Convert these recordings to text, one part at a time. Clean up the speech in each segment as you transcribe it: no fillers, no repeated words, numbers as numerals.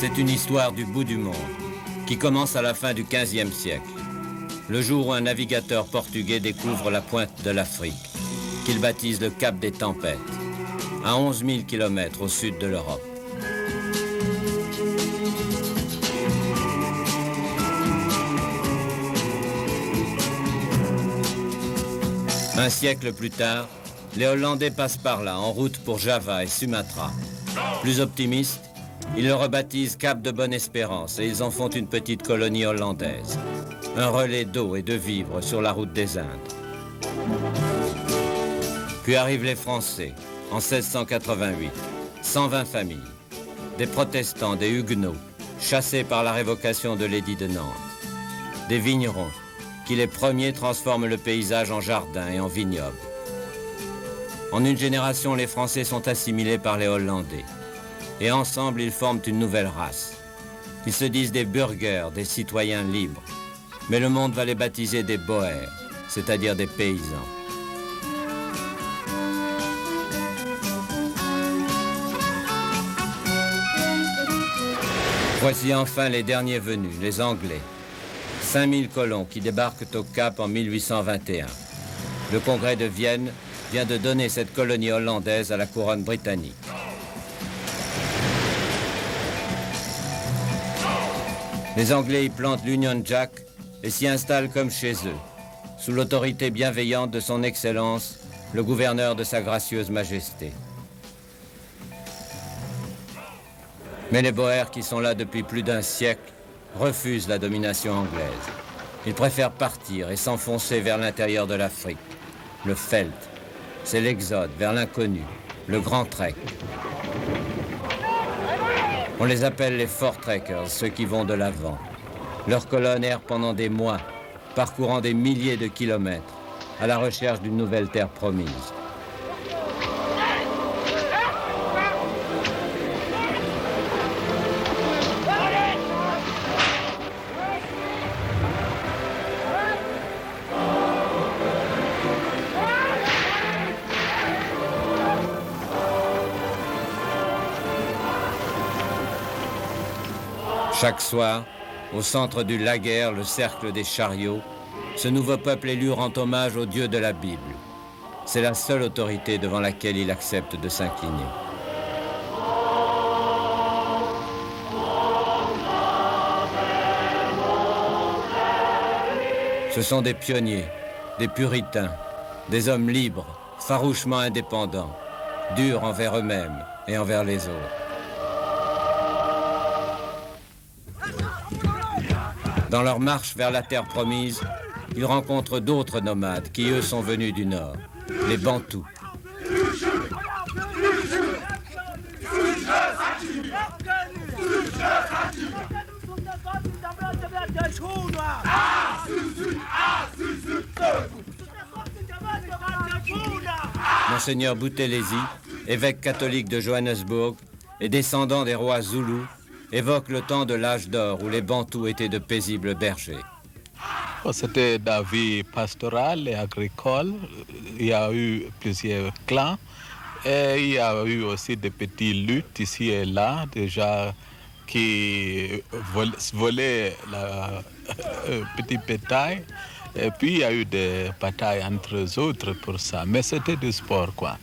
C'est une histoire du bout du monde, qui commence à la fin du XVe siècle, le jour où un navigateur portugais découvre la pointe de l'Afrique, qu'il baptise le Cap des Tempêtes, à 11 000 km au sud de l'Europe. Un siècle plus tard, les Hollandais passent par là, en route pour Java et Sumatra. Plus optimistes, ils le rebaptisent Cap de Bonne-Espérance et ils en font une petite colonie hollandaise. Un relais d'eau et de vivres sur la route des Indes. Puis arrivent les Français, en 1688. 120 familles. Des protestants, des huguenots, chassés par la révocation de l'édit de Nantes. Des vignerons, qui les premiers transforment le paysage en jardin et en vignoble. En une génération, les Français sont assimilés par les Hollandais. Et ensemble, ils forment une nouvelle race. Ils se disent des burgers, des citoyens libres. Mais le monde va les baptiser des boers, c'est-à-dire des paysans. Voici enfin les derniers venus, les Anglais. 5000 colons qui débarquent au Cap en 1821. Le Congrès de Vienne vient de donner cette colonie hollandaise à la couronne britannique. Les Anglais y plantent l'Union Jack et s'y installent comme chez eux, sous l'autorité bienveillante de son Excellence, le gouverneur de Sa Gracieuse Majesté. Mais les Boers qui sont là depuis plus d'un siècle refusent la domination anglaise. Ils préfèrent partir et s'enfoncer vers l'intérieur de l'Afrique. Le Veldt, c'est l'exode vers l'inconnu, le grand trek. On les appelle les Voortrekkers, ceux qui vont de l'avant. Leurs colonnes errent pendant des mois, parcourant des milliers de kilomètres, à la recherche d'une nouvelle terre promise. Chaque soir, au centre du lager, le cercle des chariots, ce nouveau peuple élu rend hommage au Dieu de la Bible. C'est la seule autorité devant laquelle il accepte de s'incliner. Ce sont des pionniers, des puritains, des hommes libres, farouchement indépendants, durs envers eux-mêmes et envers les autres. Dans leur marche vers la terre promise, ils rencontrent d'autres nomades qui, eux, sont venus du nord, les Bantous. Monseigneur Boutelesi, évêque catholique de Johannesburg et descendant des rois Zoulous, évoque le temps de l'âge d'or où les Bantous étaient de paisibles bergers. C'était la vie pastorale et agricole. Il y a eu plusieurs clans et il y a eu aussi des petites luttes ici et là, déjà qui volaient la petit bétail. Et puis il y a eu des batailles entre eux autres pour ça. Mais c'était du sport, quoi.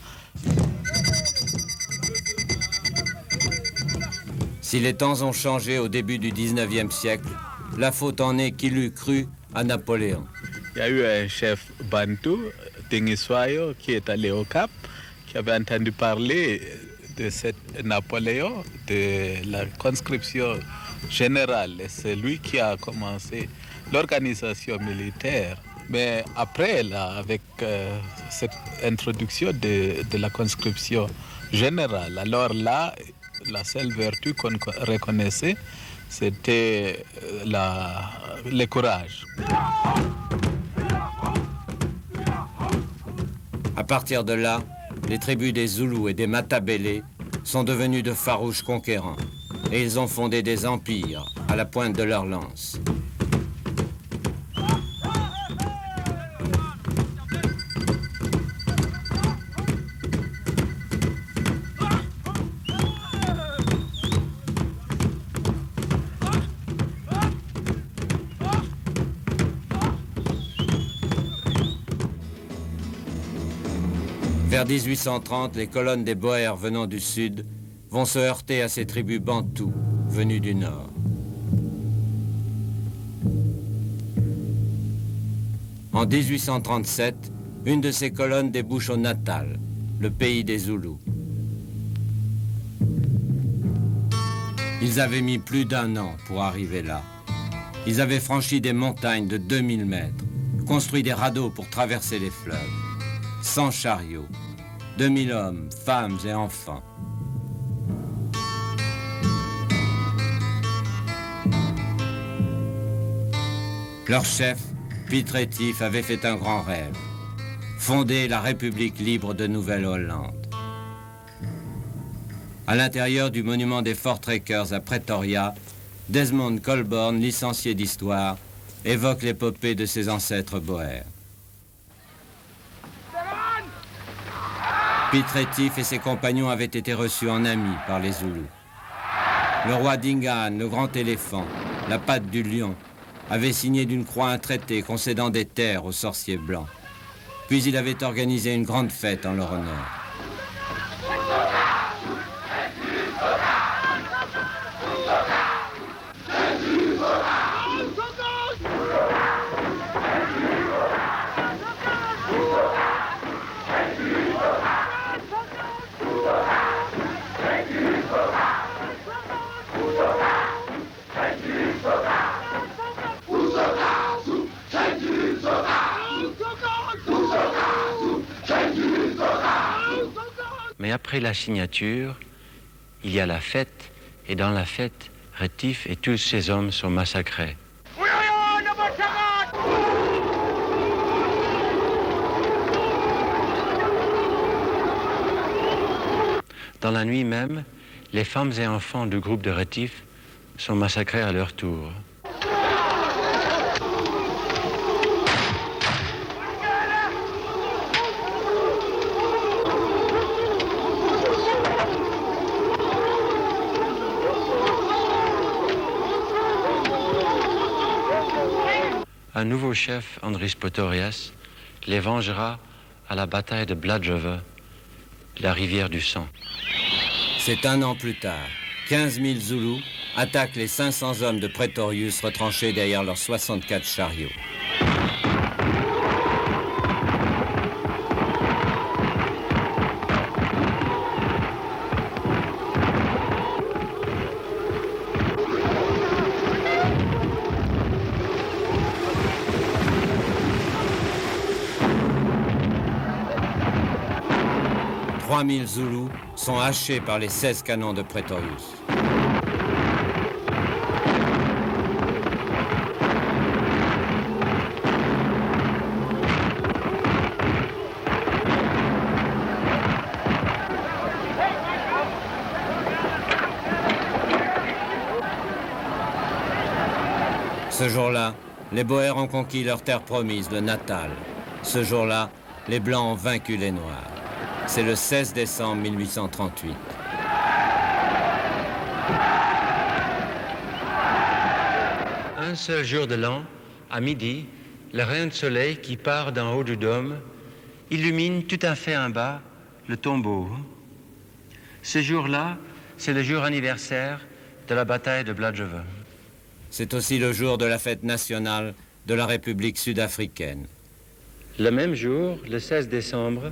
Si les temps ont changé au début du 19e siècle, la faute en est qu'il eût cru à Napoléon. Il y a eu un chef bantou, Tingiswayo, qui est allé au Cap, qui avait entendu parler de Napoléon, de la conscription générale. Et c'est lui qui a commencé l'organisation militaire. Mais après, là, avec cette introduction de la conscription générale, alors là, la seule vertu qu'on reconnaissait, c'était le courage. À partir de là, les tribus des Zoulous et des Matabélés sont devenus de farouches conquérants et ils ont fondé des empires à la pointe de leurs lances. Vers 1830, les colonnes des Boers venant du sud vont se heurter à ces tribus bantoues venues du nord. En 1837, une de ces colonnes débouche au Natal, le pays des Zoulous. Ils avaient mis plus d'1 an pour arriver là. Ils avaient franchi des montagnes de 2000 mètres, construit des radeaux pour traverser les fleuves, 100 chariots, 2000 hommes, femmes et enfants. Leur chef, Piet Retief, avait fait un grand rêve, fonder la République libre de Nouvelle-Hollande. À l'intérieur du monument des Voortrekkers à Pretoria, Desmond Colborne, licencié d'histoire, évoque l'épopée de ses ancêtres boers. Piet Retief et ses compagnons avaient été reçus en amis par les Zoulous. Le roi Dingaan, le grand éléphant, la patte du lion, avait signé d'une croix un traité concédant des terres aux sorciers blancs. Puis il avait organisé une grande fête en leur honneur. Mais après la signature, il y a la fête, et dans la fête, Retief et tous ses hommes sont massacrés. Dans la nuit même, les femmes et enfants du groupe de Retief sont massacrés à leur tour. Un nouveau chef, Andries Pretorius, les vengera à la bataille de Bladjove, la rivière du sang. C'est 1 an plus tard. 15 000 Zoulous attaquent les 500 hommes de Pretorius retranchés derrière leurs 64 chariots. « 3000 Zoulous sont hachés par les 16 canons de Pretorius. Ce jour-là, les Boers ont conquis leur terre promise, le Natal. Ce jour-là, les Blancs ont vaincu les Noirs. C'est le 16 décembre 1838. Un seul jour de l'an, à midi, le rayon de soleil qui part d'en haut du dôme illumine tout à fait en bas le tombeau. Ce jour-là, c'est le jour anniversaire de la bataille de Bladjove. C'est aussi le jour de la fête nationale de la République sud-africaine. Le même jour, le 16 décembre,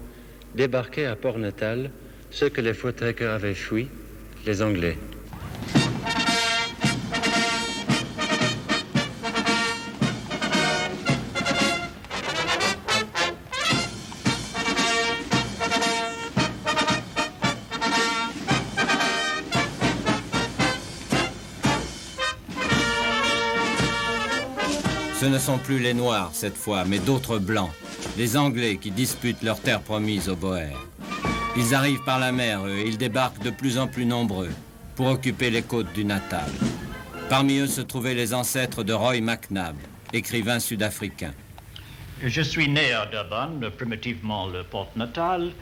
débarquaient à Port-Natal ceux que les Voortrekkers avaient fui, les Anglais. Ce ne sont plus les Noirs cette fois, mais d'autres Blancs, les Anglais qui disputent leur terre promise aux Boers. Ils arrivent par la mer, eux, et ils débarquent de plus en plus nombreux pour occuper les côtes du Natal. Parmi eux se trouvaient les ancêtres de Roy McNab, écrivain sud-africain. Je suis né à Durban, primitivement le Port-Natal.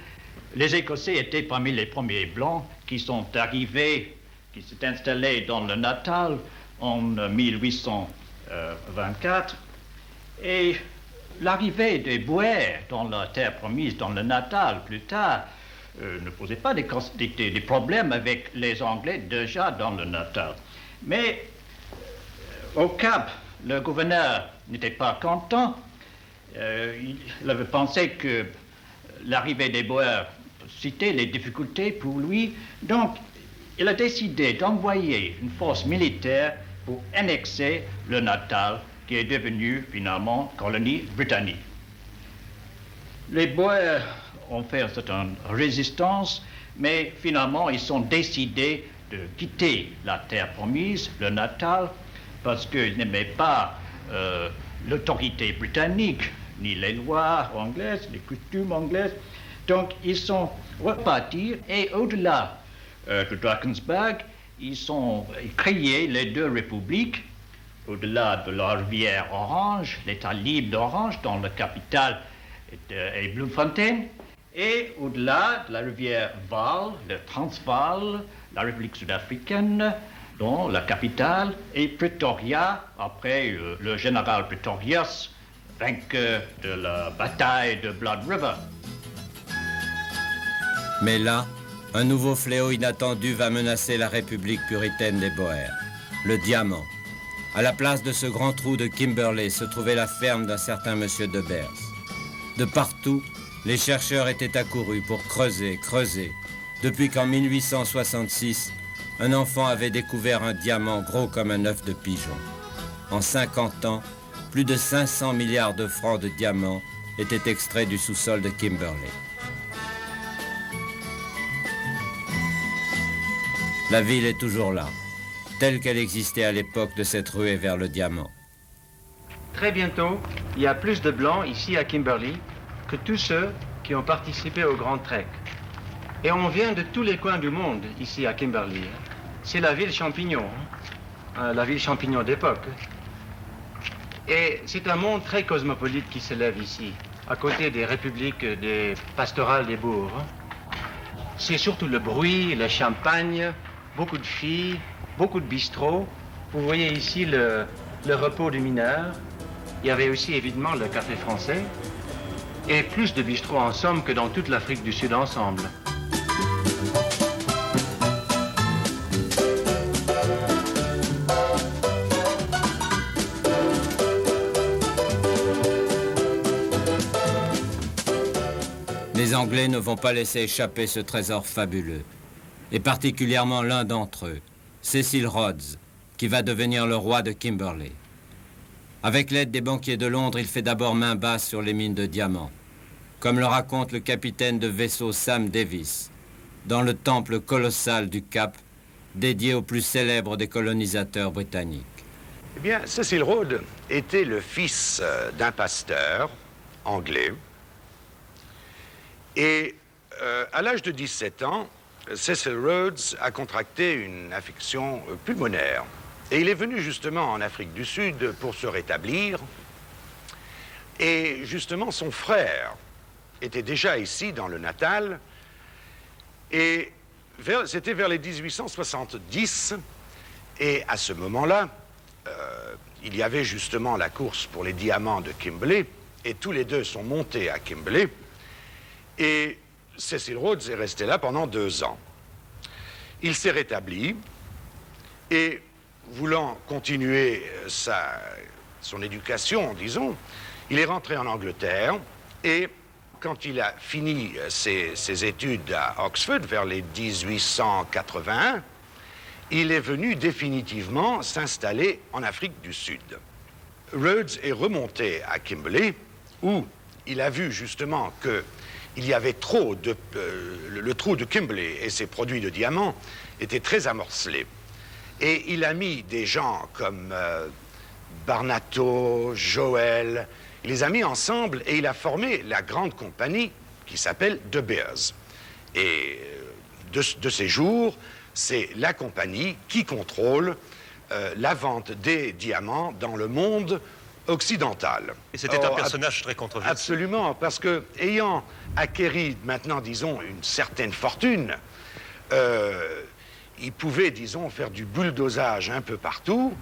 Les Écossais étaient parmi les premiers Blancs qui sont arrivés, qui s'est installé dans le Natal en 1824. Et l'arrivée des Boers dans la terre promise, dans le Natal plus tard, ne posait pas des problèmes avec les Anglais déjà dans le Natal. Mais au Cap, le gouverneur n'était pas content. Il avait pensé que l'arrivée des Boers citait les difficultés pour lui. Donc, il a décidé d'envoyer une force militaire pour annexer le Natal, qui est devenu finalement colonie britannique. Les Boers ont fait une certaine résistance, mais finalement ils ont décidé de quitter la terre promise, le Natal, parce qu'ils n'aimaient pas l'autorité britannique, ni les lois anglaises, les coutumes anglaises. Donc ils sont repartis et au-delà de Drakensberg, ils ont créé les deux républiques, au-delà de la rivière Orange, l'État libre d'Orange, dont la capitale est Bloemfontein, et au-delà de la rivière Vaal, le Transvaal, la République sud-africaine, dont la capitale est Pretoria, après le général Pretorius, vainqueur de la bataille de Blood River. Mais là, un nouveau fléau inattendu va menacer la République puritaine des Boers, le diamant. À la place de ce grand trou de Kimberley se trouvait la ferme d'un certain monsieur de Beers. De partout, les chercheurs étaient accourus pour creuser, depuis qu'en 1866, un enfant avait découvert un diamant gros comme un œuf de pigeon. En 50 ans, plus de 500 milliards de francs de diamants étaient extraits du sous-sol de Kimberley. La ville est toujours là, telle qu'elle existait à l'époque de cette ruée vers le diamant. Très bientôt, il y a plus de Blancs ici à Kimberley que tous ceux qui ont participé au Grand Trek. Et on vient de tous les coins du monde ici à Kimberley. C'est la ville champignon, la ville champignon d'époque. Et c'est un monde très cosmopolite qui s'élève ici, à côté des républiques des pastorales des bourgs. C'est surtout le bruit, le champagne, beaucoup de filles, beaucoup de bistrots. Vous voyez ici le repos du mineur. Il y avait aussi évidemment le café français. Et plus de bistrots en somme que dans toute l'Afrique du Sud ensemble. Les Anglais ne vont pas laisser échapper ce trésor fabuleux, et particulièrement l'un d'entre eux, Cecil Rhodes, qui va devenir le roi de Kimberley. Avec l'aide des banquiers de Londres, il fait d'abord main basse sur les mines de diamants, comme le raconte le capitaine de vaisseau Sam Davis, dans le temple colossal du Cap, dédié au plus célèbre des colonisateurs britanniques. Eh bien, Cecil Rhodes était le fils d'un pasteur anglais. Et à l'âge de 17 ans, Cecil Rhodes a contracté une affection pulmonaire. Et il est venu justement en Afrique du Sud pour se rétablir. Et justement, son frère était déjà ici, dans le Natal. Et c'était vers les 1870. Et à ce moment-là, il y avait justement la course pour les diamants de Kimberley. Et tous les deux sont montés à Kimberley. Et Cecil Rhodes est resté là pendant 2 ans. Il s'est rétabli et, voulant continuer son éducation, disons, il est rentré en Angleterre et quand il a fini ses études à Oxford vers les 1881, il est venu définitivement s'installer en Afrique du Sud. Rhodes est remonté à Kimberley où il a vu justement qu'il y avait trop de... le trou de Kimberley et ses produits de diamants étaient très amorcelés. Et il a mis des gens comme Barnato, Joel, il les a mis ensemble et il a formé la grande compagnie qui s'appelle De Beers. Et de ces jours, c'est la compagnie qui contrôle la vente des diamants dans le monde occidental. Et c'était un personnage très controversé. Absolument, parce que ayant acquéri maintenant, disons, une certaine fortune, il pouvait, disons, faire du bulldozage un peu partout.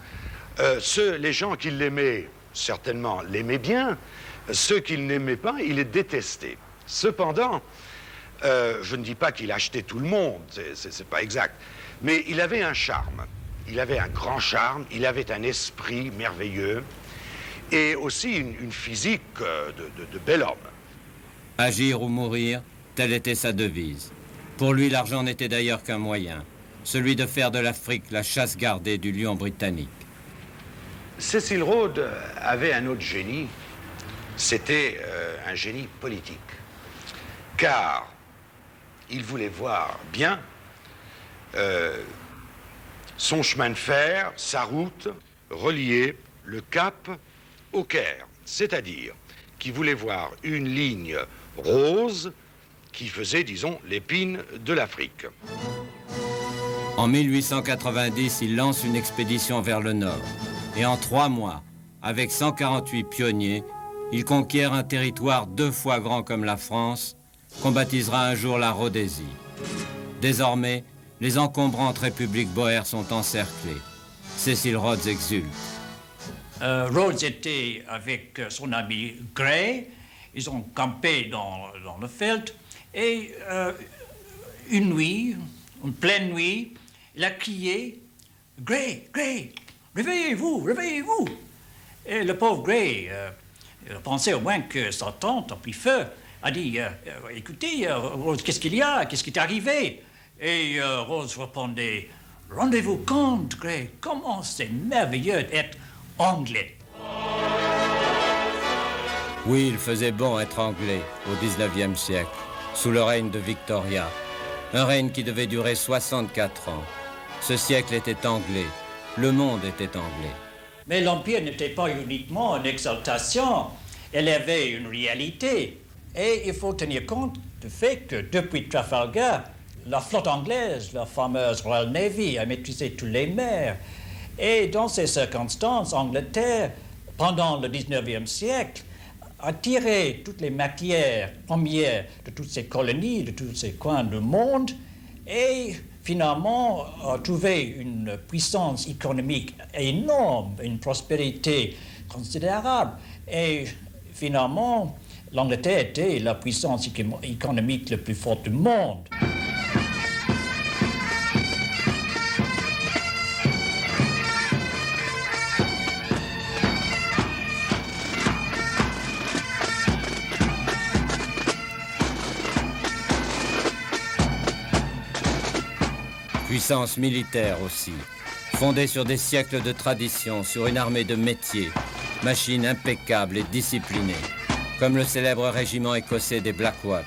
Les gens qui l'aimaient, certainement, l'aimaient bien, Ceux qu'il n'aimait pas, il les détestait. Cependant, je ne dis pas qu'il achetait tout le monde, c'est pas exact, mais il avait un charme. Il avait un grand charme, il avait un esprit merveilleux et aussi une physique de bel homme. Agir ou mourir, telle était sa devise. Pour lui, l'argent n'était d'ailleurs qu'un moyen, celui de faire de l'Afrique la chasse gardée du lion britannique. Cecil Rhodes avait un autre génie, c'était un génie politique. Car il voulait voir bien son chemin de fer, sa route, relier le Cap au Caire. C'est-à-dire qu'il voulait voir une ligne rose qui faisait, disons, l'épine de l'Afrique. En 1890, il lance une expédition vers le nord. Et en 3 mois, avec 148 pionniers, il conquiert un territoire 2 fois grand comme la France, qu'on baptisera un jour la Rhodésie. Désormais, les encombrantes républiques boères sont encerclées. Cecil Rhodes exulte. Rhodes était avec son ami Gray. Ils ont campé dans le Veld. Et une nuit, une pleine nuit, il a crié « Gray, Gray, réveillez-vous, réveillez-vous !» Et le pauvre Gray pensait au moins que sa tante a pris feu. A dit « Écoutez, Rhodes, qu'est-ce qu'il y a? Qu'est-ce qui est arrivé ?» Et Rhodes répondait « Rendez-vous compte, Gray, comment c'est merveilleux d'être anglais. » Oui, il faisait bon être anglais au XIXe siècle, sous le règne de Victoria. Un règne qui devait durer 64 ans. Ce siècle était anglais, le monde était anglais. Mais l'Empire n'était pas uniquement une exaltation, elle avait une réalité. Et il faut tenir compte du fait que depuis Trafalgar, la flotte anglaise, la fameuse Royal Navy, a maîtrisé toutes les mers. Et dans ces circonstances, Angleterre, pendant le 19e siècle, a tiré toutes les matières premières de toutes ces colonies, de tous ces coins du monde, et finalement a trouvé une puissance économique énorme, une prospérité considérable. Et finalement, l'Angleterre était la puissance économique la plus forte du monde. Puissance militaire aussi, fondée sur des siècles de tradition, sur une armée de métiers, machine impeccable et disciplinée, comme le célèbre régiment écossais des Black Watch.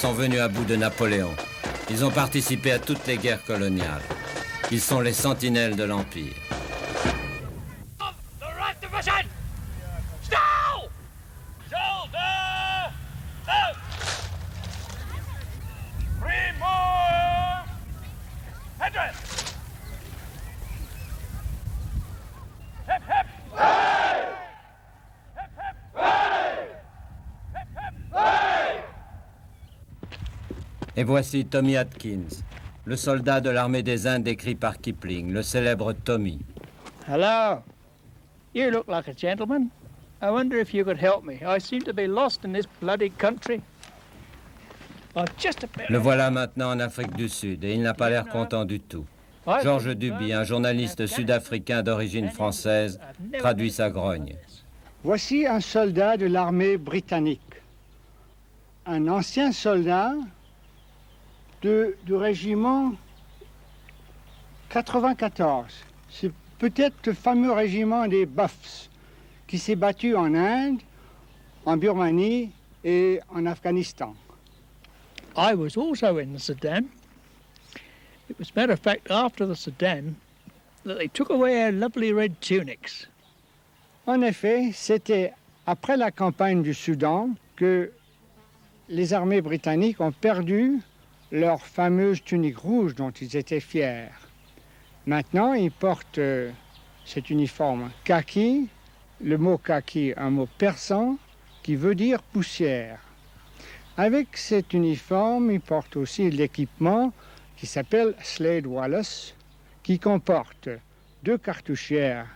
Ils sont venus à bout de Napoléon. Ils ont participé à toutes les guerres coloniales. Ils sont les sentinelles de l'Empire. Et voici Tommy Atkins, le soldat de l'armée des Indes décrit par Kipling, le célèbre Tommy. Hello. You look like a gentleman. I wonder if you could help me. I seem to be lost in this bloody country. Le voilà maintenant en Afrique du Sud et il n'a pas l'air content du tout. Georges Duby, un journaliste sud-africain d'origine française, traduit sa grogne. Voici un soldat de l'armée britannique. Un ancien soldat du régiment 94. C'est peut-être le fameux régiment des Buffs qui s'est battu en Inde, en Birmanie et en Afghanistan. I was also in the Sudan. It was, matter of fact, after the Sudan that they took away our lovely red tunics. En effet, c'était après la campagne du Soudan que les armées britanniques ont perdu leur fameuse tunique rouge dont ils étaient fiers. Maintenant, ils portent cet uniforme kaki, le mot kaki, un mot persan qui veut dire poussière. Avec cet uniforme, ils portent aussi l'équipement qui s'appelle Slade Wallace, qui comporte 2 cartouchières,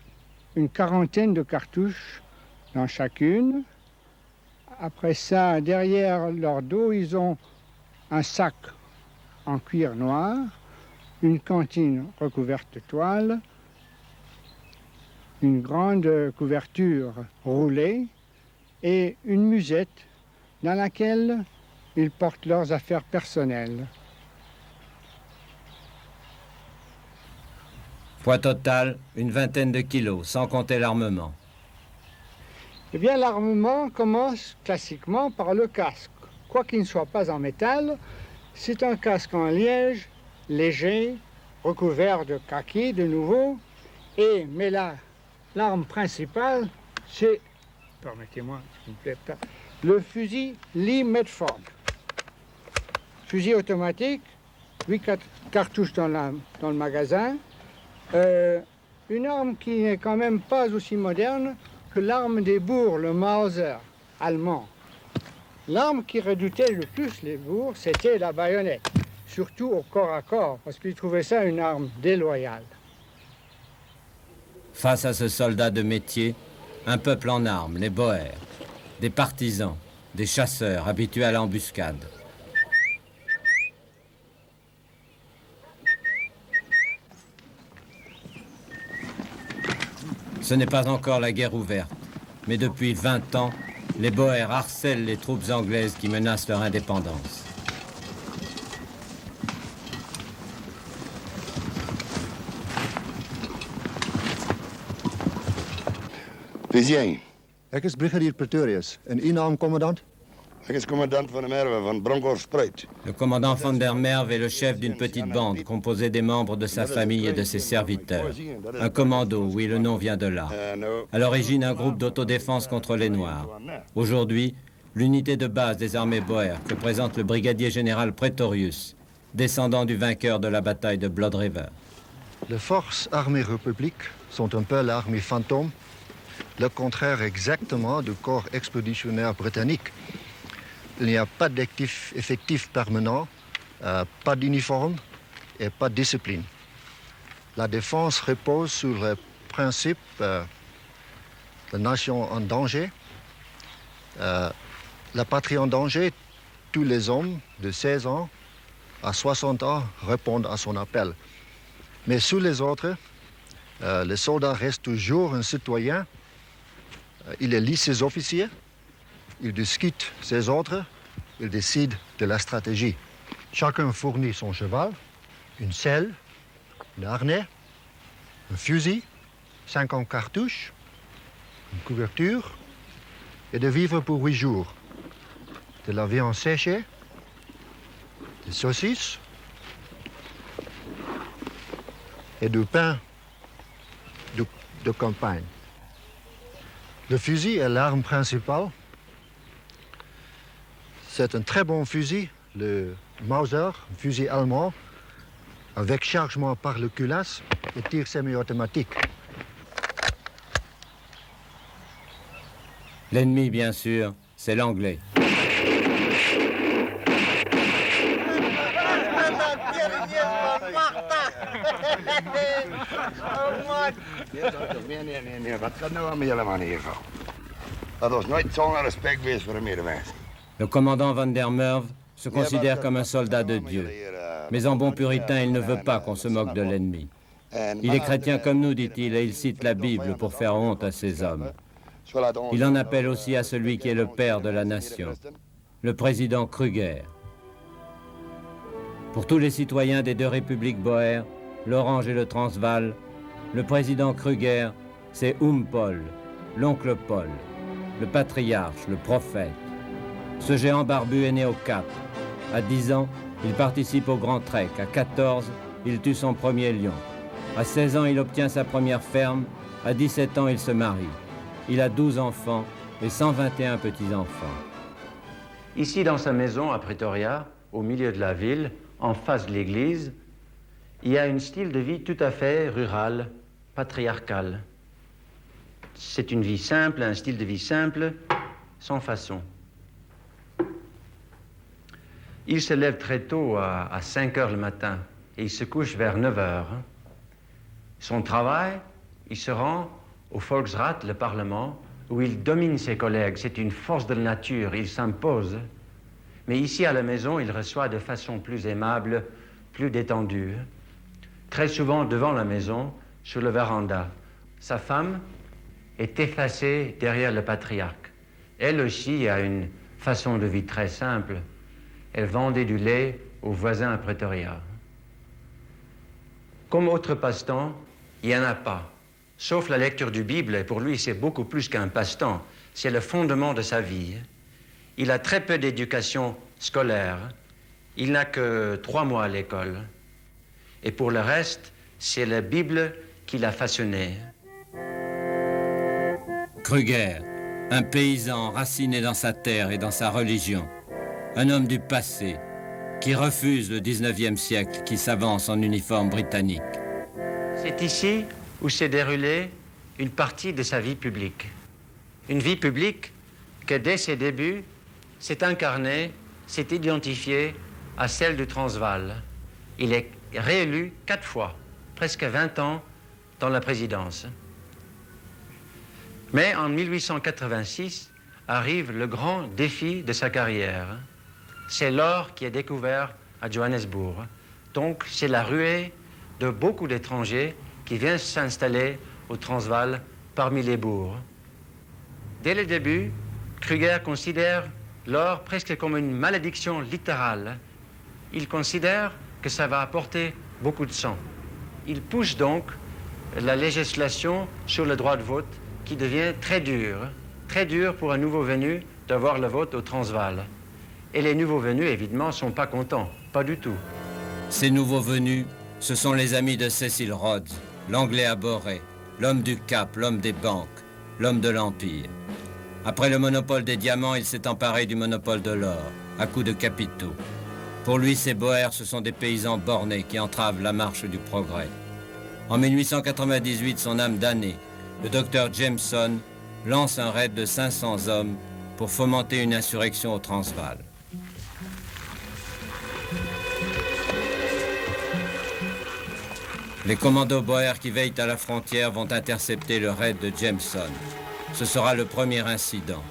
une quarantaine de cartouches dans chacune. Après ça, derrière leur dos, ils ont un sac en cuir noir, une cantine recouverte de toile, une grande couverture roulée et une musette dans laquelle ils portent leurs affaires personnelles. Poids total, une vingtaine de kilos, sans compter l'armement. Eh bien, l'armement commence classiquement par le casque. Quoi qu'il ne soit pas en métal, c'est un casque en liège, léger, recouvert de kaki de nouveau. Mais là, l'arme principale, c'est, permettez-moi, s'il vous plaît, le fusil Lee Medford. Fusil automatique, 8 cartouches dans le magasin. Une arme qui n'est quand même pas aussi moderne que l'arme des bourgs, le Mauser allemand. L'arme qui redoutait le plus les bourgs, c'était la baïonnette, surtout au corps à corps, parce qu'ils trouvaient ça une arme déloyale. Face à ce soldat de métier, un peuple en armes, les Boers, des partisans, des chasseurs habitués à l'embuscade. Ce n'est pas encore la guerre ouverte, mais depuis 20 ans, les Boers harcèlent les troupes anglaises qui menacent leur indépendance. Wie is jij? Ik is brigadier Pretorius. En uw naam, commandant? Ik is commandant van de Merwe van Bronkhorst-Spruit. Le commandant van der Merwe est le chef d'une petite bande composée des membres de sa famille et de ses serviteurs. Un commando, oui, le nom vient de là. À l'origine, un groupe d'autodéfense contre les Noirs. Aujourd'hui, l'unité de base des armées Boer que présente le brigadier général Pretorius, descendant du vainqueur de la bataille de Blood River. Les forces armées républiques sont un peu l'armée fantôme, le contraire exactement du corps expéditionnaire britannique. Il n'y a pas d'effectif permanent, pas d'uniforme et pas de discipline. La défense repose sur le principe la nation en danger, la patrie en danger. Tous les hommes de 16 ans à 60 ans répondent à son appel. Mais sous les autres, le soldat reste toujours un citoyen. Il élit ses officiers. Il discute ses ordres, il décide de la stratégie. Chacun fournit son cheval, une selle, un harnais, un fusil, 50 cartouches, une couverture et de vivres pour 8 jours. De la viande séchée, des saucisses et du pain de campagne. Le fusil est l'arme principale. C'est un très bon fusil, le Mauser, un fusil allemand, avec chargement par le culasse et tir semi-automatique. L'ennemi, bien sûr, c'est l'anglais. Nee, wat gaat nou aan met jullie man hier van? Dat was nooit zonder respect geweest voor de medemens. Le commandant van der Merwe se considère comme un soldat de Dieu. Mais en bon puritain, il ne veut pas qu'on se moque de l'ennemi. Il est chrétien comme nous, dit-il, et il cite la Bible pour faire honte à ces hommes. Il en appelle aussi à celui qui est le père de la nation, le président Kruger. Pour tous les citoyens des 2 républiques Boer, l'Orange et le Transvaal, le président Kruger, c'est Paul, l'oncle Paul, le patriarche, le prophète. Ce géant barbu est né au Cap. À 10 ans, il participe au Grand Trek. À 14, il tue son premier lion. À 16 ans, il obtient sa première ferme. À 17 ans, il se marie. Il a 12 enfants et 121 petits-enfants. Ici, dans sa maison à Pretoria, au milieu de la ville, en face de l'église, il y a un style de vie tout à fait rural, patriarcal. C'est une vie simple, un style de vie simple, sans façon. Il se lève très tôt, à 5 heures le matin, et il se couche vers 9 heures. Son travail, il se rend au Volksrat, le Parlement, où il domine ses collègues. C'est une force de la nature, il s'impose. Mais ici, à la maison, il reçoit de façon plus aimable, plus détendue. Très souvent, devant la maison, sur le véranda. Sa femme est effacée derrière le patriarche. Elle aussi a une façon de vie très simple. Elle vendait du lait aux voisins à Pretoria. Comme autre passe-temps, il n'y en a pas. Sauf la lecture du Bible, et pour lui, c'est beaucoup plus qu'un passe-temps. C'est le fondement de sa vie. Il a très peu d'éducation scolaire. Il n'a que 3 mois à l'école. Et pour le reste, c'est la Bible qui l'a façonné. Kruger, un paysan enraciné dans sa terre et dans sa religion. Un homme du passé qui refuse le 19e siècle qui s'avance en uniforme britannique. C'est ici où s'est déroulée une partie de sa vie publique. Une vie publique que dès ses débuts s'est incarnée, s'est identifiée à celle du Transvaal. Il est réélu 4 fois, presque 20 ans dans la présidence. Mais en 1886 arrive le grand défi de sa carrière. C'est l'or qui est découvert à Johannesburg. Donc c'est la ruée de beaucoup d'étrangers qui viennent s'installer au Transvaal parmi les bourgs. Dès le début, Kruger considère l'or presque comme une malédiction littérale. Il considère que ça va apporter beaucoup de sang. Il pousse donc la législation sur le droit de vote qui devient très dur pour un nouveau venu d'avoir le vote au Transvaal. Et les nouveaux venus, évidemment, ne sont pas contents, pas du tout. Ces nouveaux venus, ce sont les amis de Cecil Rhodes, l'anglais abhorré, l'homme du Cap, l'homme des banques, l'homme de l'Empire. Après le monopole des diamants, il s'est emparé du monopole de l'or, à coups de capitaux. Pour lui, ces Boers, ce sont des paysans bornés qui entravent la marche du progrès. En 1898, son âme damnée, le docteur Jameson, lance un raid de 500 hommes pour fomenter une insurrection au Transvaal. Les commandos Boers qui veillent à la frontière vont intercepter le raid de Jameson. Ce sera le premier incident.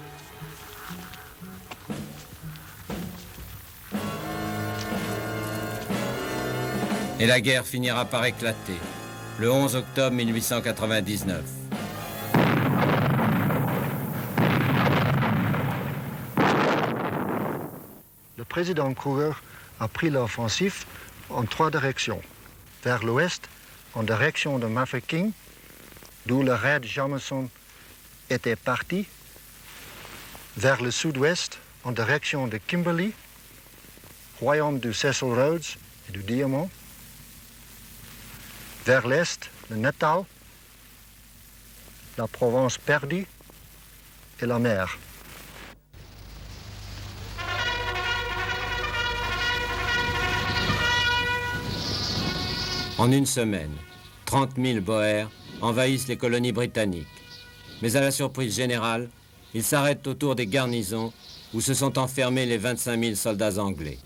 Et la guerre finira par éclater, le 11 octobre 1899. Le président Kruger a pris l'offensive en 3 directions. Vers l'ouest, en direction de Mafeking, d'où le raid Jameson était parti. Vers le sud-ouest, en direction de Kimberley, royaume de Cecil Rhodes et du Diamant. Vers l'est, le Natal, la Provence perdue et la mer. En une semaine, 30 000 Boers envahissent les colonies britanniques. Mais à la surprise générale, ils s'arrêtent autour des garnisons où se sont enfermés les 25 000 soldats anglais.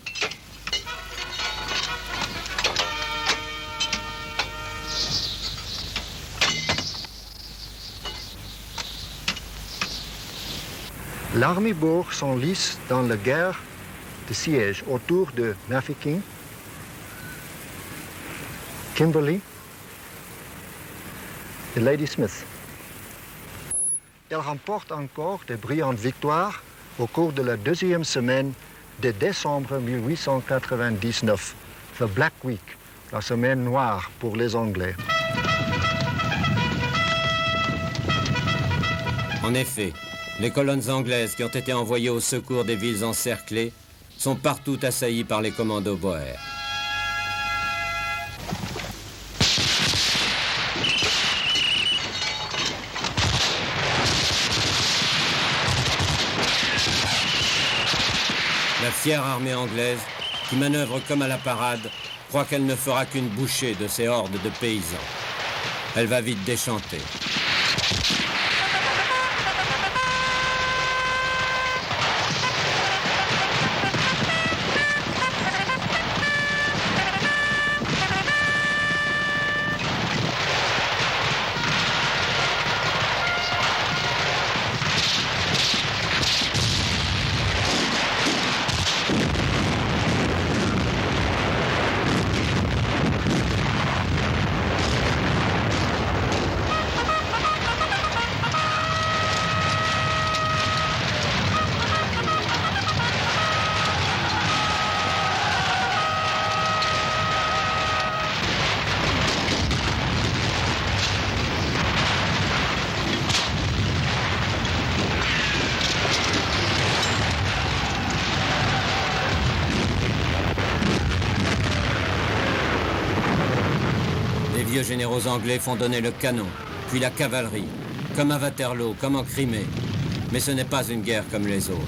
L'armée Boer s'enlise dans la guerre de siège autour de Mafeking, Kimberley et Ladysmith. Elle remporte encore de brillantes victoires au cours de la 2e semaine de décembre 1899, le Black Week, la semaine noire pour les Anglais. En effet, les colonnes anglaises qui ont été envoyées au secours des villes encerclées sont partout assaillies par les commandos Boers. La fière armée anglaise qui manœuvre comme à la parade, croit qu'elle ne fera qu'une bouchée de ces hordes de paysans. Elle va vite déchanter. Les généraux anglais font donner le canon, puis la cavalerie, comme à Waterloo, comme en Crimée. Mais ce n'est pas une guerre comme les autres.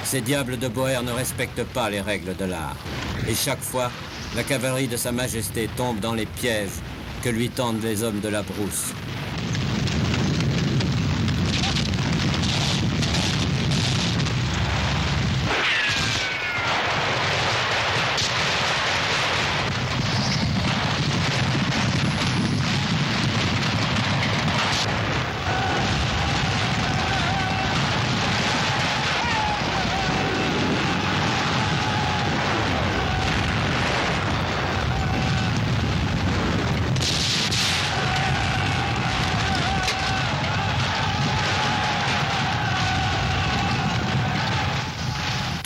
Ces diables de Boer ne respectent pas les règles de l'art. Et chaque fois, la cavalerie de Sa Majesté tombe dans les pièges que lui tendent les hommes de la brousse.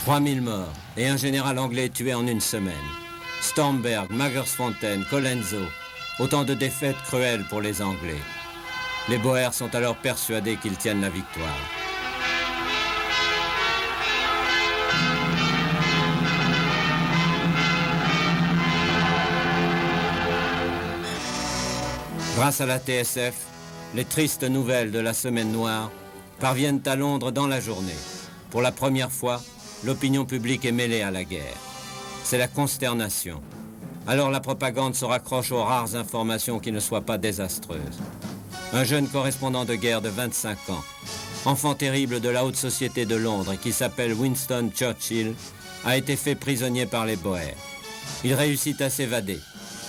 « 3000 morts et un général anglais tué en une semaine. Stormberg, Magersfontein, Colenso, autant de défaites cruelles pour les Anglais. Les Boers sont alors persuadés qu'ils tiennent la victoire. Grâce à la TSF, les tristes nouvelles de la Semaine Noire parviennent à Londres dans la journée. Pour la première fois, l'opinion publique est mêlée à la guerre. C'est la consternation. Alors la propagande se raccroche aux rares informations qui ne soient pas désastreuses. Un jeune correspondant de guerre de 25 ans, enfant terrible de la haute société de Londres et qui s'appelle Winston Churchill, a été fait prisonnier par les Boers. Il réussit à s'évader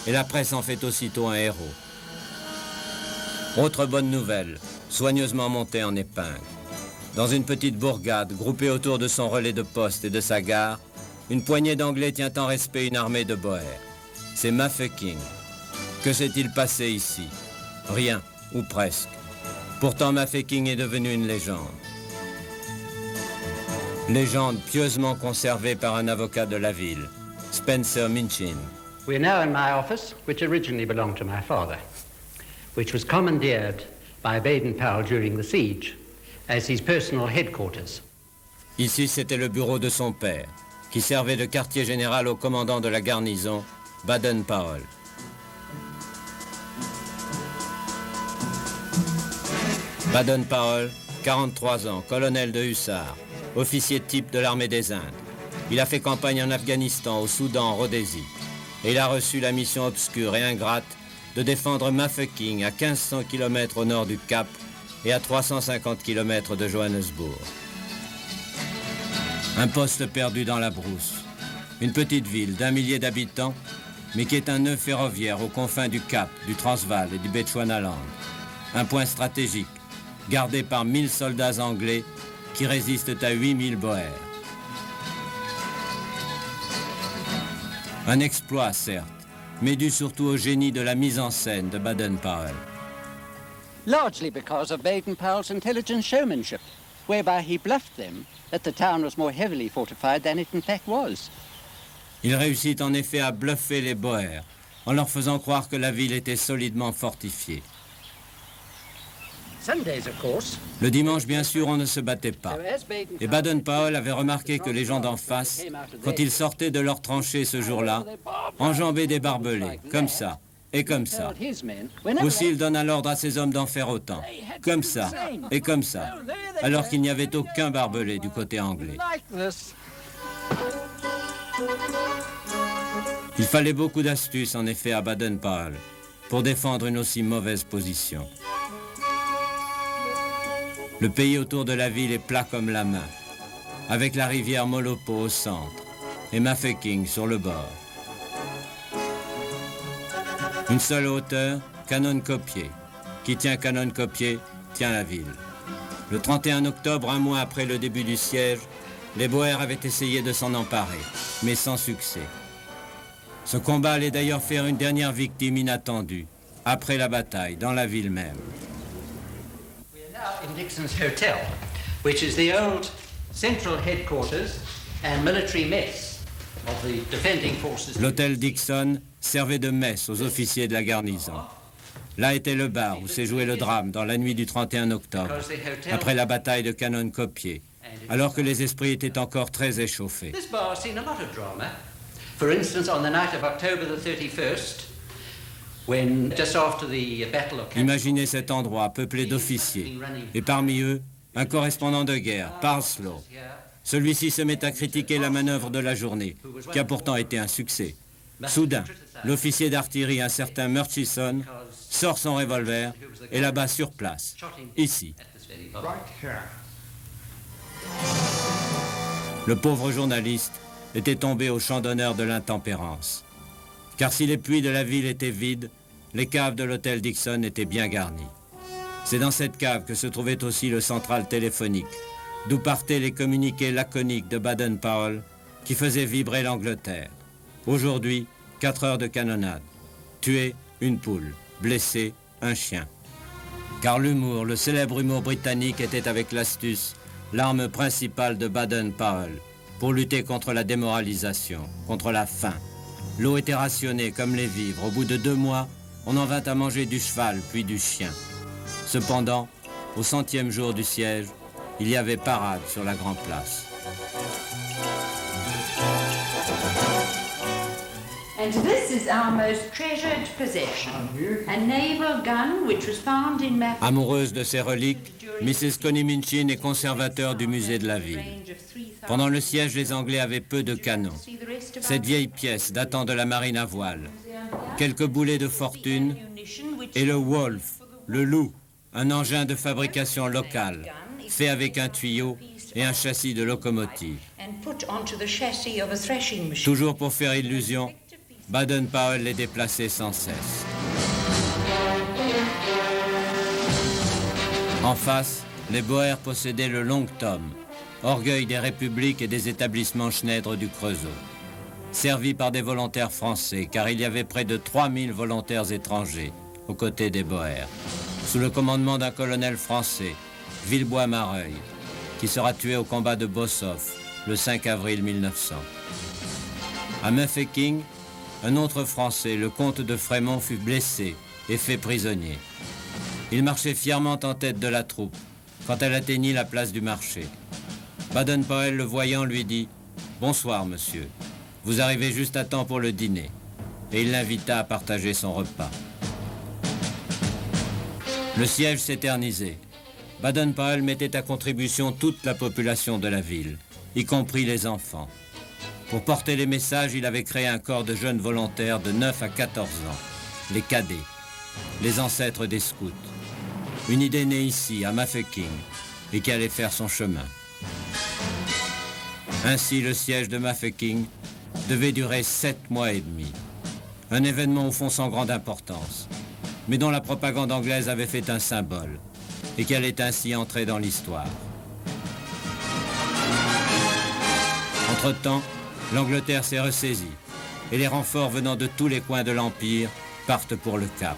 et la presse en fait aussitôt un héros. Autre bonne nouvelle, soigneusement montée en épingle. Dans une petite bourgade, groupée autour de son relais de poste et de sa gare, une poignée d'Anglais tient en respect une armée de Boers. C'est Mafeking. Que s'est-il passé ici? Rien, ou presque. Pourtant, Mafeking est devenu une légende. Légende pieusement conservée par un avocat de la ville, Spencer Minchin. We're now in my office, which originally belonged to my father, which was commandeered by Baden-Powell during the siege as his personal headquarters. Ici, c'était le bureau de son père, qui servait de quartier général au commandant de la garnison, Baden-Powell. Baden-Powell, 43 ans, colonel de hussards, officier type de l'armée des Indes. Il a fait campagne en Afghanistan, au Soudan, en Rhodésie. Et il a reçu la mission obscure et ingrate de défendre Mafeking à 1500 km au nord du Cap et à 350 km de Johannesburg. Un poste perdu dans la brousse. Une petite ville d'1 millier d'habitants, mais qui est un nœud ferroviaire aux confins du Cap, du Transvaal et du Bechuanaland. Un point stratégique, gardé par 1000 soldats anglais qui résistent à 8000 Boers. Un exploit, certes, mais dû surtout au génie de la mise en scène de Baden-Powell. Largely because of Baden-Powell's intelligent showmanship, whereby he bluffed them that the town was more heavily fortified than it in fact was. Il réussit en effet à bluffer les Boers, en leur faisant croire que la ville était solidement fortifiée. Sundays, of course. Le dimanche, bien sûr, on ne se battait pas. Et Baden-Powell avait remarqué que les gens d'en face, quand ils sortaient de leurs tranchées ce jour-là, enjambaient des barbelés, comme ça, et comme ça. Aussi, il donna l'ordre à ses hommes d'en faire autant, comme ça, et comme ça, alors qu'il n'y avait aucun barbelé du côté anglais. Il fallait beaucoup d'astuces, en effet, à Baden-Powell pour défendre une aussi mauvaise position. Le pays autour de la ville est plat comme la main, avec la rivière Molopo au centre et Mafeking sur le bord. Une seule hauteur, Canon-Copier. Qui tient Canon-Copier, tient la ville. Le 31 octobre, un mois après le début du siège, les Boers avaient essayé de s'en emparer, mais sans succès. Ce combat allait d'ailleurs faire une dernière victime inattendue, après la bataille, dans la ville même. We are now in Dixon's Hotel, which is the old central headquarters and military mess of the defending forces. L'hôtel Dixon servait de messe aux officiers de la garnison. Là était le bar où s'est joué le drame dans la nuit du 31 octobre, après la bataille de Canon-Copier, alors que les esprits étaient encore très échauffés. This bar has seen a lot of drama. For instance, on the night of October the 31st, when just after the Battle of Imaginez cet endroit peuplé d'officiers, et parmi eux, un correspondant de guerre, Parslow. Celui-ci se met à critiquer la manœuvre de la journée, qui a pourtant été un succès. Soudain, l'officier d'artillerie, un certain Murchison, sort son revolver et l'abat sur place, ici. Le pauvre journaliste était tombé au champ d'honneur de l'intempérance. Car si les puits de la ville étaient vides, les caves de l'hôtel Dixon étaient bien garnies. C'est dans cette cave que se trouvait aussi le central téléphonique, d'où partaient les communiqués laconiques de Baden-Powell qui faisaient vibrer l'Angleterre. Aujourd'hui, 4 heures de canonnade. Tué, une poule. Blessé, un chien. Car l'humour, le célèbre humour britannique, était avec l'astuce l'arme principale de Baden-Powell pour lutter contre la démoralisation, contre la faim. L'eau était rationnée comme les vivres. Au bout de 2 mois, on en vint à manger du cheval puis du chien. Cependant, au 100e jour du siège, il y avait parade sur la Grande Place. And this is our most treasured possession, a naval gun which was found in Mafeking. Amoureuse de ses reliques, Mrs. Connie Minchin est conservateur du musée de la ville. Pendant le siège, les Anglais avaient peu de canons. Cette vieille pièce datant de la marine à voile, quelques boulets de fortune et le Wolf, le loup, un engin de fabrication locale, fait avec un tuyau et un châssis de locomotive. Toujours pour faire illusion, Baden-Powell les déplaçait sans cesse. En face, les Boers possédaient le Long Tom, orgueil des républiques et des établissements Schneider du Creusot, servi par des volontaires français, car il y avait près de 3000 volontaires étrangers aux côtés des Boers, sous le commandement d'un colonel français, Villebois-Mareuil, qui sera tué au combat de Bossoff le 5 avril 1900. À Mafeking, un autre Français, le comte de Frémont, fut blessé et fait prisonnier. Il marchait fièrement en tête de la troupe quand elle atteignit la place du marché. Baden-Powell, le voyant, lui dit « Bonsoir, monsieur. Vous arrivez juste à temps pour le dîner. » Et il l'invita à partager son repas. Le siège s'éternisait. Baden-Powell mettait à contribution toute la population de la ville, y compris les enfants. Pour porter les messages, il avait créé un corps de jeunes volontaires de 9 à 14 ans, les cadets, les ancêtres des scouts. Une idée née ici, à Mafeking, et qui allait faire son chemin. Ainsi, le siège de Mafeking devait durer 7 mois et demi. Un événement au fond sans grande importance, mais dont la propagande anglaise avait fait un symbole, et qui allait ainsi entrer dans l'histoire. Entre-temps, l'Angleterre s'est ressaisie, et les renforts venant de tous les coins de l'Empire partent pour le Cap.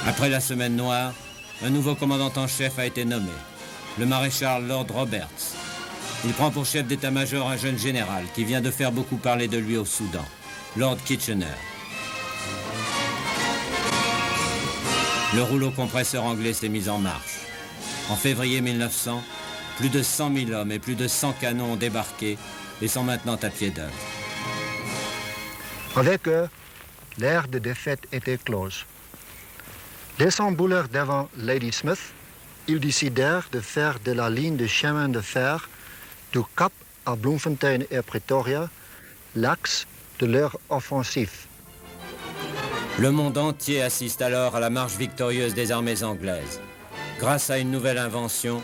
Après la Semaine Noire, un nouveau commandant en chef a été nommé, le maréchal Lord Roberts. Il prend pour chef d'état-major un jeune général qui vient de faire beaucoup parler de lui au Soudan, Lord Kitchener. Le rouleau compresseur anglais s'est mis en marche. En février 1900, plus de 100 000 hommes et plus de 100 canons ont débarqué et sont maintenant à pied d'œuvre. Avec eux, l'ère de défaite était close. Descend Buller devant Ladysmith ils décidèrent de faire de la ligne de chemin de fer du Cap à Bloemfontein et Pretoria l'axe de leur offensive. Le monde entier assiste alors à la marche victorieuse des armées anglaises, grâce à une nouvelle invention,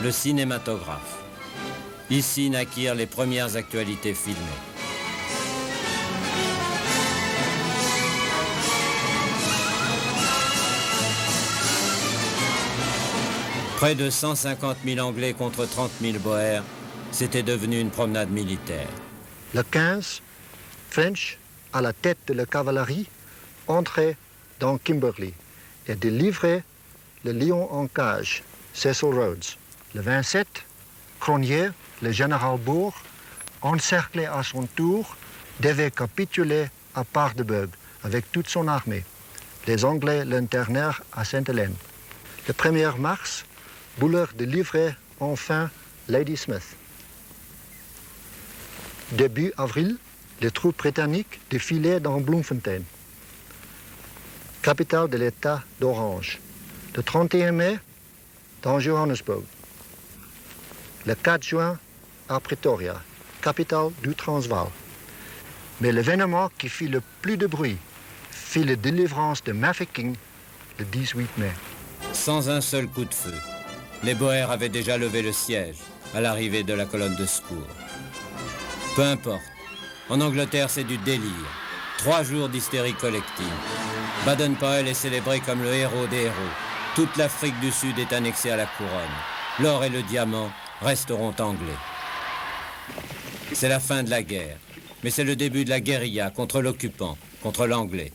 le cinématographe. Ici naquirent les premières actualités filmées. Près de 150 000 Anglais contre 30 000 Boers, c'était devenu une promenade militaire. Le 15, French, à la tête de la cavalerie, entrait dans Kimberley et délivrait le lion en cage, Cecil Rhodes. Le 27, Cronje, le général Boer, encerclé à son tour, devait capituler à Paardeberg avec toute son armée. Les Anglais l'internèrent à Sainte-Hélène. Le 1er mars, Buller délivrait enfin Ladysmith. Début avril, les troupes britanniques défilaient dans Bloemfontein, capitale de l'État d'Orange. Le 31 mai, dans Johannesburg. Le 4 juin, à Pretoria, capitale du Transvaal. Mais l'événement qui fit le plus de bruit fut la délivrance de Mafeking le 18 mai. Sans un seul coup de feu, les Boers avaient déjà levé le siège à l'arrivée de la colonne de secours. Peu importe, en Angleterre c'est du délire. 3 jours d'hystérie collective. Baden-Powell est célébré comme le héros des héros. Toute l'Afrique du Sud est annexée à la couronne. L'or et le diamant resteront anglais. C'est la fin de la guerre, mais c'est le début de la guérilla contre l'occupant, contre l'anglais.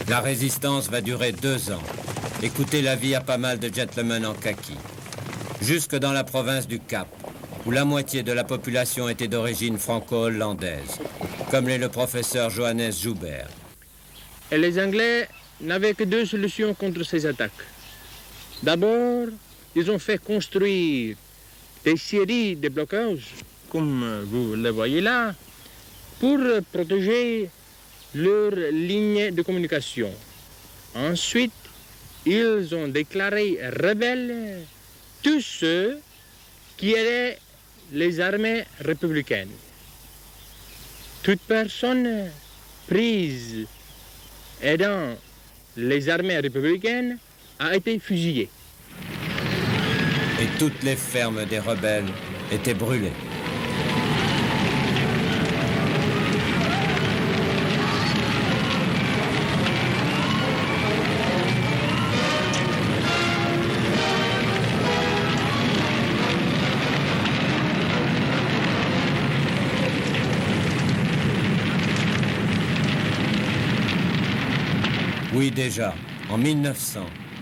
La résistance va durer 2 ans et coûter la vie à pas mal de gentlemen en kaki. Jusque dans la province du Cap, où la moitié de la population était d'origine franco-hollandaise, comme l'est le professeur Johannes Joubert. Et les Anglais n'avaient que 2 solutions contre ces attaques. D'abord, ils ont fait construire des séries de blocages, comme vous le voyez là, pour protéger leur ligne de communication. Ensuite, ils ont déclaré rebelles tous ceux qui étaient les armées républicaines. Toute personne prise aidant les armées républicaines a été fusillée. Et toutes les fermes des rebelles étaient brûlées. Oui, déjà, en 1900,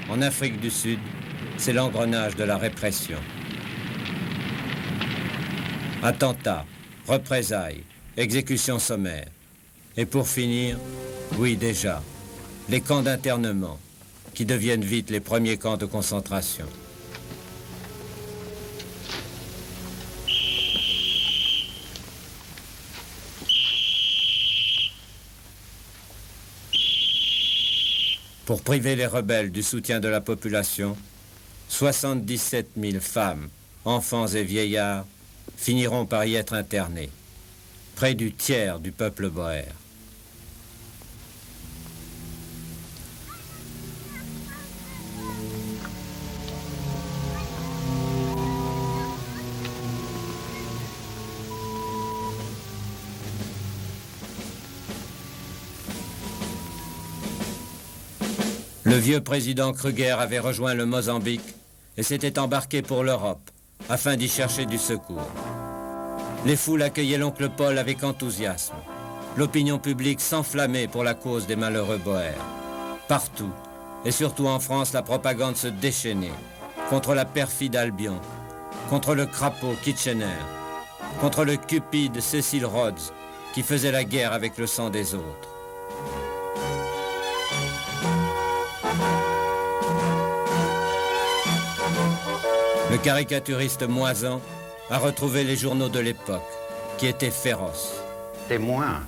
en Afrique du Sud, c'est l'engrenage de la répression. Attentats, représailles, exécutions sommaires. Et pour finir, oui, déjà, les camps d'internement, qui deviennent vite les premiers camps de concentration. Pour priver les rebelles du soutien de la population, 77 000 femmes, enfants et vieillards finiront par y être internés, près du tiers du peuple boer. Le vieux président Kruger avait rejoint le Mozambique et s'était embarqué pour l'Europe, afin d'y chercher du secours. Les foules accueillaient l'oncle Paul avec enthousiasme. L'opinion publique s'enflammait pour la cause des malheureux Boers. Partout, et surtout en France, la propagande se déchaînait contre la perfide Albion, contre le crapaud Kitchener, contre le cupide Cecil Rhodes, qui faisait la guerre avec le sang des autres. Le caricaturiste Moisan a retrouvé les journaux de l'époque, qui étaient féroces. Témoin,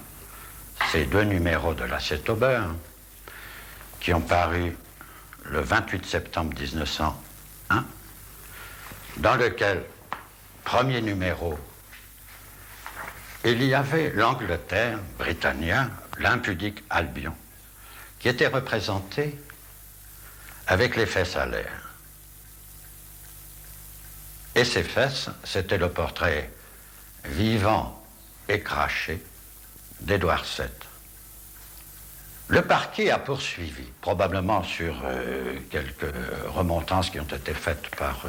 ces 2 numéros de l'Assiette au beurre, qui ont paru le 28 septembre 1901, dans lequel, premier numéro, il y avait l'Angleterre, Britannia, l'impudique Albion, qui était représenté avec les fesses à l'air. Et ces fesses, c'était le portrait vivant et craché d'Édouard VII. Le parquet a poursuivi, probablement sur quelques remontances qui ont été faites par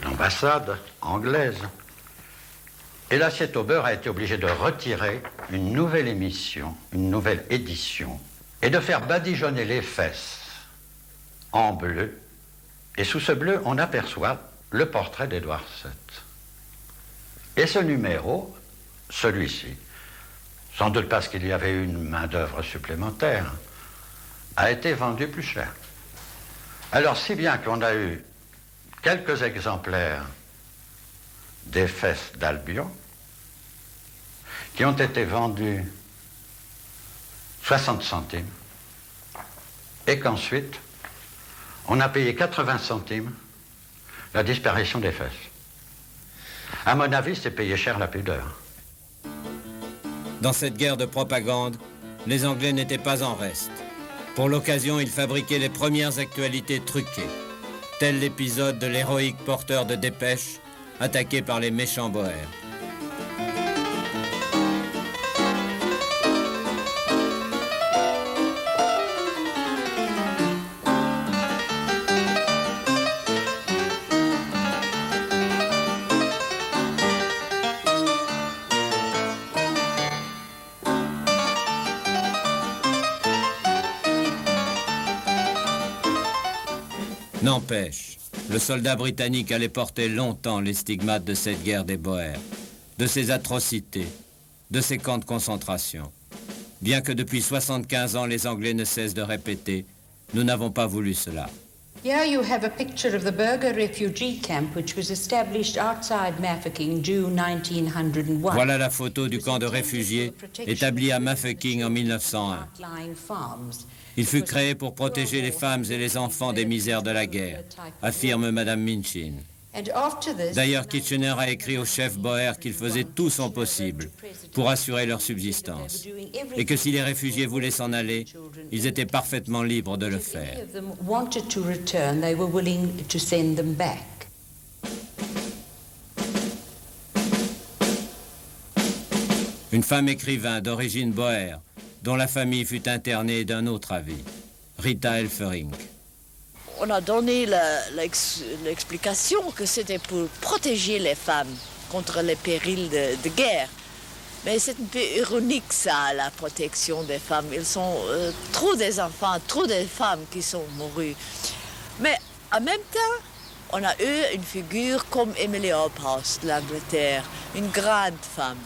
l'ambassade anglaise. Et l'Assiette au beurre a été obligé de retirer une nouvelle émission, une nouvelle édition, et de faire badigeonner les fesses en bleu. Et sous ce bleu, on aperçoit le portrait d'Édouard VII. Et ce numéro, celui-ci, sans doute parce qu'il y avait eu une main-d'œuvre supplémentaire, a été vendu plus cher. Alors, si bien qu'on a eu quelques exemplaires des fesses d'Albion qui ont été vendus 60 centimes et qu'ensuite, on a payé 80 centimes la disparition des fesses. À mon avis, c'est payer cher la pudeur. Dans cette guerre de propagande, les Anglais n'étaient pas en reste. Pour l'occasion, ils fabriquaient les premières actualités truquées, tel l'épisode de l'héroïque porteur de dépêche attaqué par les méchants Boers. N'empêche, le soldat britannique allait porter longtemps les stigmates de cette guerre des Boers, de ces atrocités, de ces camps de concentration. Bien que depuis 75 ans, les Anglais ne cessent de répéter « Nous n'avons pas voulu cela ». Here you have a picture of the Berger refugee camp which was established outside Mafeking, June 1901. Voilà la photo du camp de réfugiés établi à Mafeking en 1901. Il fut créé pour protéger les femmes et les enfants des misères de la guerre, affirme Madame Minchin. D'ailleurs, Kitchener a écrit au chef Boer qu'il faisait tout son possible pour assurer leur subsistance et que si les réfugiés voulaient s'en aller, ils étaient parfaitement libres de le faire. Une femme écrivain d'origine Boer, dont la famille fut internée d'un autre avis, Rita Elferink. On a donné l'explication que c'était pour protéger les femmes contre les périls de guerre. Mais c'est un peu ironique ça, la protection des femmes. Ils sont trop des enfants, trop des femmes qui sont morues. Mais en même temps, on a eu une figure comme Emily Hobhouse de l'Angleterre, une grande femme,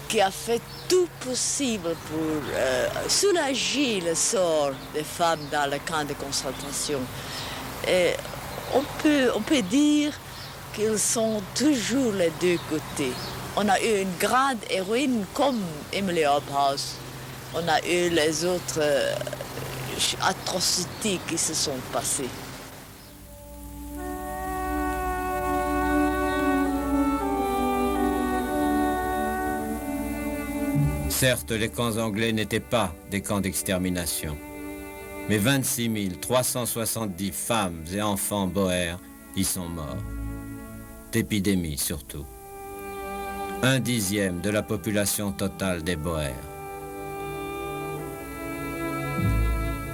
qui a fait tout possible pour soulager le sort des femmes dans le camp de concentration. Et on peut dire qu'ils sont toujours les deux côtés. On a eu une grande héroïne comme Emily Hobhouse. On a eu les autres atrocités qui se sont passées. Certes, les camps anglais n'étaient pas des camps d'extermination. Mais 26 370 femmes et enfants Boers y sont morts. D'épidémie surtout. 1/10 de la population totale des Boers.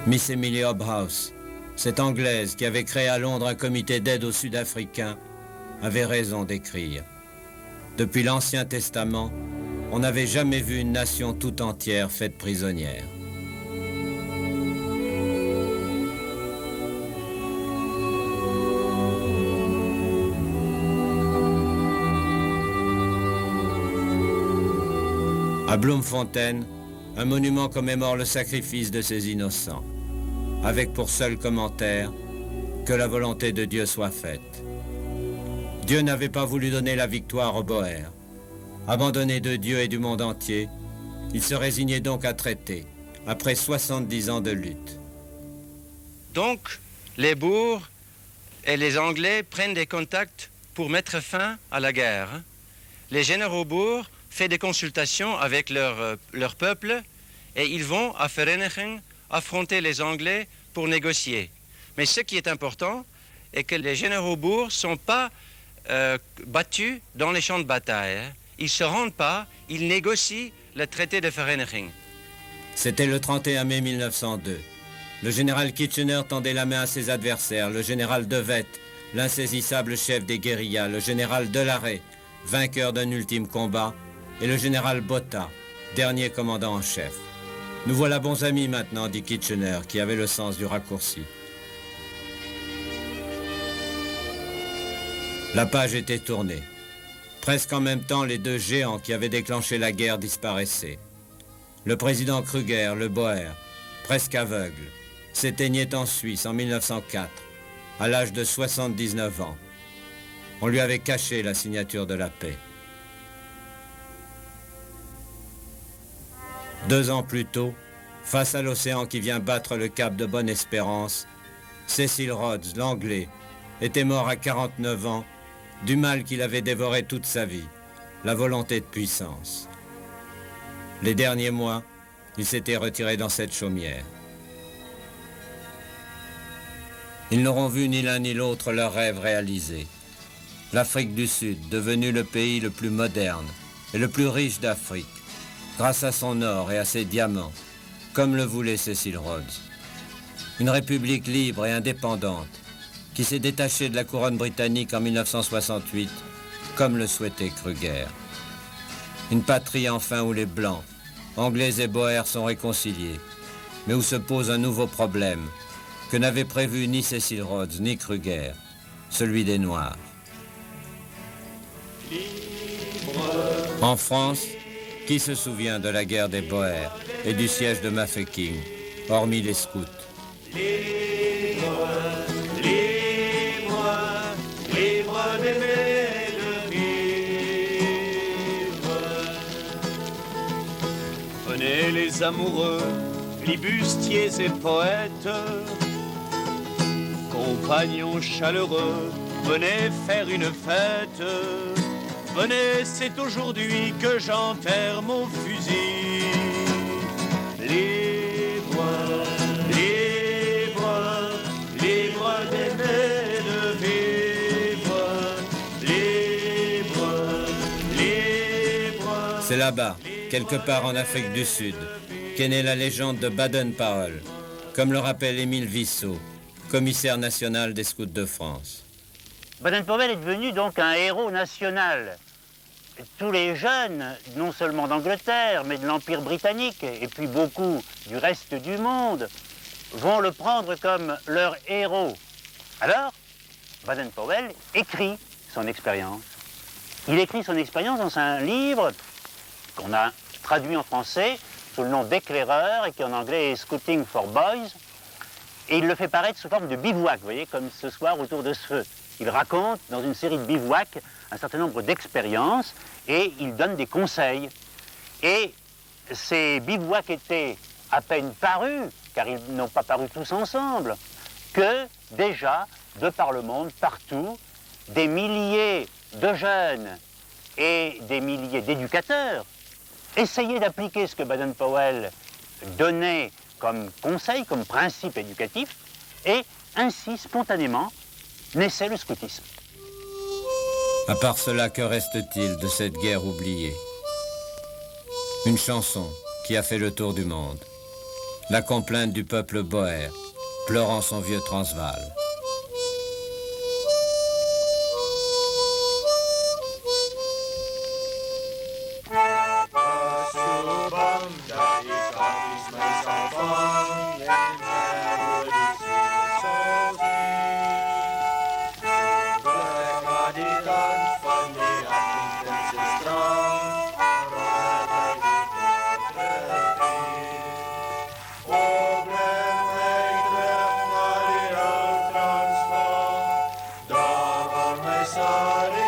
Miss Emily Hobhouse, cette Anglaise qui avait créé à Londres un comité d'aide aux Sud-Africains, avait raison d'écrire. Depuis l'Ancien Testament, on n'avait jamais vu une nation tout entière faite prisonnière. À Bloemfontein, un monument commémore le sacrifice de ces innocents, avec pour seul commentaire que la volonté de Dieu soit faite. Dieu n'avait pas voulu donner la victoire aux Boers. Abandonné de Dieu et du monde entier, il se résignait donc à traiter, après 70 ans de lutte. Donc, les Boers et les Anglais prennent des contacts pour mettre fin à la guerre. Les généraux Boers font des consultations avec leur peuple et ils vont à Vereeniging affronter les Anglais pour négocier. Mais ce qui est important est que les généraux Boers ne sont pas battus dans les champs de bataille. Ils ne se rendent pas, ils négocient le traité de Vereeniging. C'était le 31 mai 1902. Le général Kitchener tendait la main à ses adversaires, le général De Wet, l'insaisissable chef des guérillas, le général Delarey, vainqueur d'un ultime combat, et le général Botha, dernier commandant en chef. Nous voilà bons amis maintenant, dit Kitchener, qui avait le sens du raccourci. La page était tournée. Presque en même temps, les deux géants qui avaient déclenché la guerre disparaissaient. Le président Kruger, le Boer, presque aveugle, s'éteignait en Suisse en 1904, à l'âge de 79 ans. On lui avait caché la signature de la paix. 2 ans plus tôt, face à l'océan qui vient battre le cap de Bonne-Espérance, Cecil Rhodes, l'Anglais, était mort à 49 ans du mal qu'il avait dévoré toute sa vie, la volonté de puissance. Les derniers mois, il s'était retiré dans cette chaumière. Ils n'auront vu ni l'un ni l'autre leur rêve réalisé. L'Afrique du Sud, devenue le pays le plus moderne et le plus riche d'Afrique, grâce à son or et à ses diamants, comme le voulait Cecil Rhodes. Une république libre et indépendante qui s'est détachée de la couronne britannique en 1968, comme le souhaitait Kruger. Une patrie enfin où les Blancs, Anglais et Boers sont réconciliés, mais où se pose un nouveau problème que n'avaient prévu ni Cecil Rhodes ni Kruger, celui des Noirs. En France, qui se souvient de la guerre des Boers et du siège de Mafeking, hormis les scouts? Libre, libre, libre d'aimer, de vivre. Venez les amoureux, flibustiers et poètes, compagnons chaleureux, venez faire une fête. Venez, c'est aujourd'hui que j'enterre mon fusil. Libre, libre, libre d'aimer, de vivre. Libre, libre. C'est là-bas, quelque part en Afrique du Sud, qu'est née la légende de Baden-Powell, comme le rappelle Émile Vissot, commissaire national des Scouts de France. Baden-Powell est devenu donc un héros national. Tous les jeunes, non seulement d'Angleterre, mais de l'Empire britannique, et puis beaucoup du reste du monde, vont le prendre comme leur héros. Alors, Baden-Powell écrit son expérience. Il écrit son expérience dans un livre qu'on a traduit en français sous le nom d'Éclaireur et qui en anglais est Scouting for Boys. Et il le fait paraître sous forme de bivouac, vous voyez, comme ce soir autour de ce feu. Il raconte dans une série de bivouacs un certain nombre d'expériences et il donne des conseils. Et ces bivouacs étaient à peine parus, car ils n'ont pas paru tous ensemble, que déjà, de par le monde, partout, des milliers de jeunes et des milliers d'éducateurs essayaient d'appliquer ce que Baden-Powell donnait comme conseil, comme principe éducatif, et ainsi, spontanément, naissait le scoutisme. À part cela, que reste-t-il de cette guerre oubliée? Une chanson qui a fait le tour du monde. La complainte du peuple boer, pleurant son vieux Transvaal. Sorry.